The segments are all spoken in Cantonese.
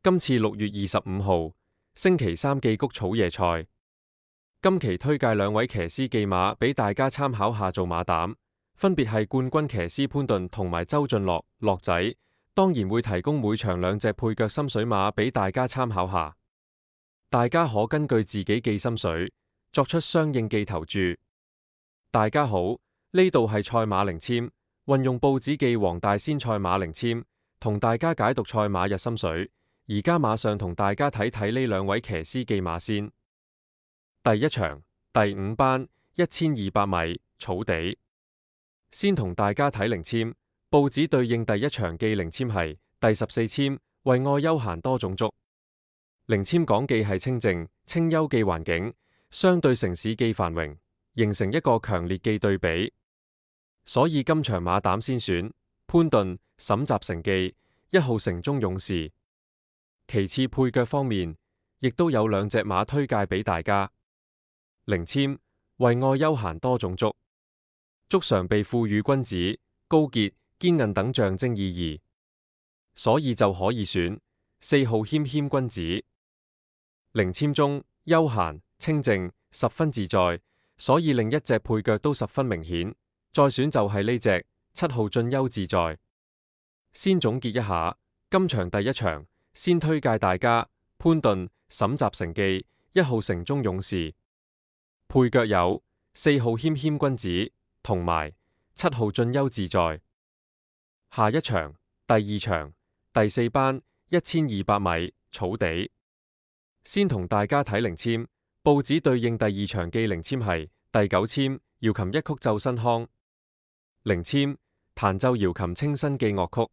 今次6月25號，星期三暨谷草野賽。今期推介兩位騎師技馬俾大家參考下做馬膽，分別係冠軍騎師潘頓同埋周俊樂樂仔。當然會提供每場兩隻配腳心水馬俾大家參考下，大家可根據自己記心水，作出相應記投注。大家好，呢度係賽馬零籤，運用報紙記黃大仙賽馬零籤，同大家解讀賽馬日心水。而家馬上同大家睇睇呢兩位騎師技馬先。第一場第5班1200米草地，先同大家睇零籤，報紙對應第一場記零籤係第14籤，為愛休閒多種族。零籤講記係清靜清幽記環境，相對城市記繁榮，形成一個強烈記對比。所以今場馬膽先選潘頓沈集成記1號城中勇士。其次配腳方面，亦都有兩隻馬推介俾大家。零籤為愛休閒多種族，族常被賦予君子、高潔、堅韌等象徵意義，所以就可以選4號謙謙君子。零籤中休閒清靜十分自在，所以另一隻配腳都十分明顯。再選就係呢隻7號進休自在。先總結一下，今場第一場先推介大家潘頓沈集成記1號城中勇士，配腳有4號謙謙君子同埋7號進休自在。下一場第二場第4班1200米草地，先同大家睇零籤，報紙對應第二場記零籤係第9籤瑤琴一曲奏新康。零籤彈奏瑤琴清新記樂曲，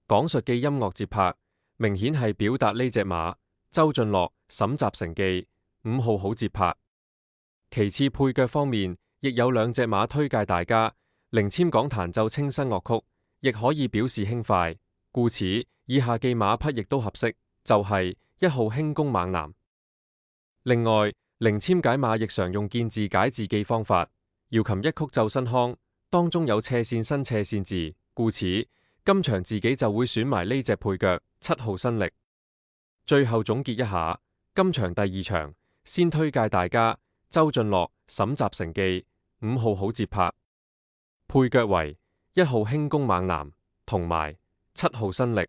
講述記音樂節拍，明顯係表達呢隻馬周俊樂沈集成記5號好節拍。其次配腳方面，亦有兩隻馬推介大家。零籤講彈奏清新樂曲，亦可以表示輕快，故此以下記馬匹亦都合適，就係1號輕功猛男。另外，零籤解馬亦常用見字解字記方法，瑤琴一曲奏新康，當中有斜線新斜線字，故此今場自己就會選埋呢隻配腳7號新力。最後總結一下，今場第二場先推介大家周俊樂沈集成記5號好節拍，配腳為1號輕功猛男同埋7號新力。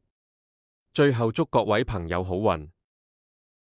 最後祝各位朋友好運。